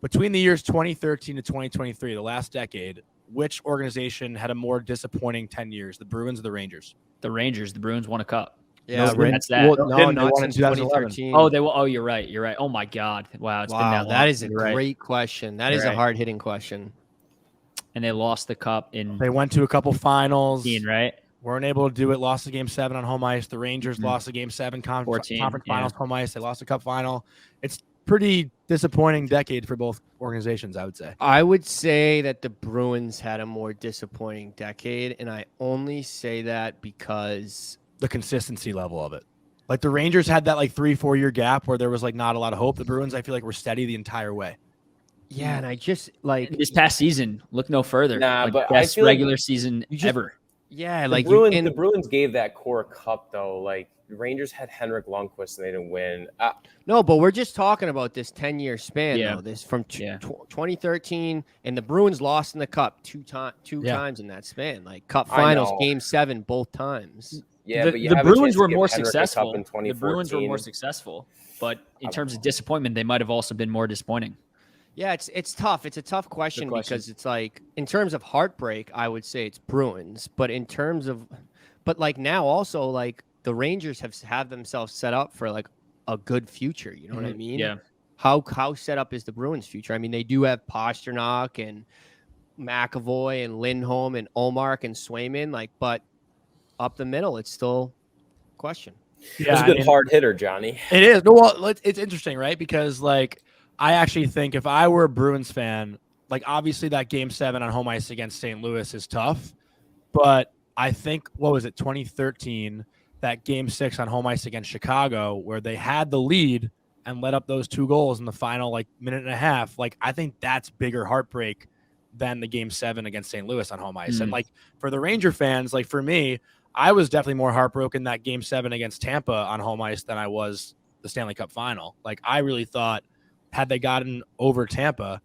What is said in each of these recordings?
Between the years 2013 to 2023, the last decade, which organization had a more disappointing 10 years, the Bruins or the Rangers? The Rangers. The Bruins won a cup. Yeah, that's that. Well, No, not won in since 2013. Oh, they will. Oh, you're right. You're right. Oh my God! Wow, it's been that long. That is a You're right. great question. That is a hard hitting question. And they lost the cup in. They went to a couple finals. Right. Weren't able to do it. Lost the game 7 on home ice. The Rangers lost the game 7 conference finals home ice. They lost the cup final. It's pretty disappointing decade for both organizations, I would say. I would say that the Bruins had a more disappointing decade, and I only say that because the consistency level of it. Like the Rangers had that like 3-4 year gap where there was like not a lot of hope. The Bruins, I feel like, were steady the entire way. Yeah, and I just like this past season. Look no further. But best I feel regular season ever. Yeah, like the Bruins gave that core cup though. Like the Rangers had Henrik Lundqvist and they didn't win. No, but we're just talking about this 10-year span though. This from 2013, and the Bruins lost in the cup two times in that span. Like cup finals, game 7 both times. Yeah, the Bruins were more successful. The Bruins were more successful, but in terms of disappointment, they might have also been more disappointing. Yeah, it's tough. It's a tough question because it's like in terms of heartbreak, I would say it's Bruins, but in terms of, like now also like the Rangers have themselves set up for like a good future. You know what I mean? Yeah. How set up is the Bruins' future? I mean, they do have Pasternak and McAvoy and Lindholm and Ullmark and Swayman, like, but up the middle, it's still a question. Yeah, it's a good hard hitter, Johnny. It is. No, well, it's interesting, right? Because like I actually think if I were a Bruins fan, like obviously that game 7 on home ice against St. Louis is tough, but I think 2013, that game 6 on home ice against Chicago, where they had the lead and let up those 2 goals in the final like minute and a half. Like I think that's bigger heartbreak than the game 7 against St. Louis on home ice. And like for the Ranger fans, like for me, I was definitely more heartbroken that game 7 against Tampa on home ice than I was the Stanley Cup final. Like I really thought had they gotten over Tampa,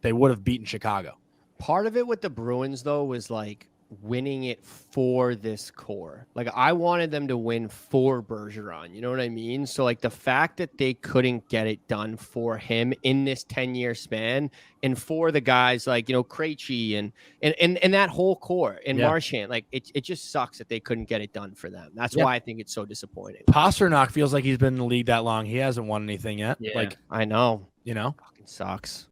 they would have beaten Chicago. Part of it with the Bruins, though, was like winning it for this core. Like I wanted them to win for Bergeron. You know what I mean? So like the fact that they couldn't get it done for him in this 10-year span and for the guys like, Krejci and that whole core and Marchand, like it just sucks that they couldn't get it done for them. That's why I think it's so disappointing. Pasternak feels like he's been in the league that long. He hasn't won anything yet. Like I know. Fucking sucks.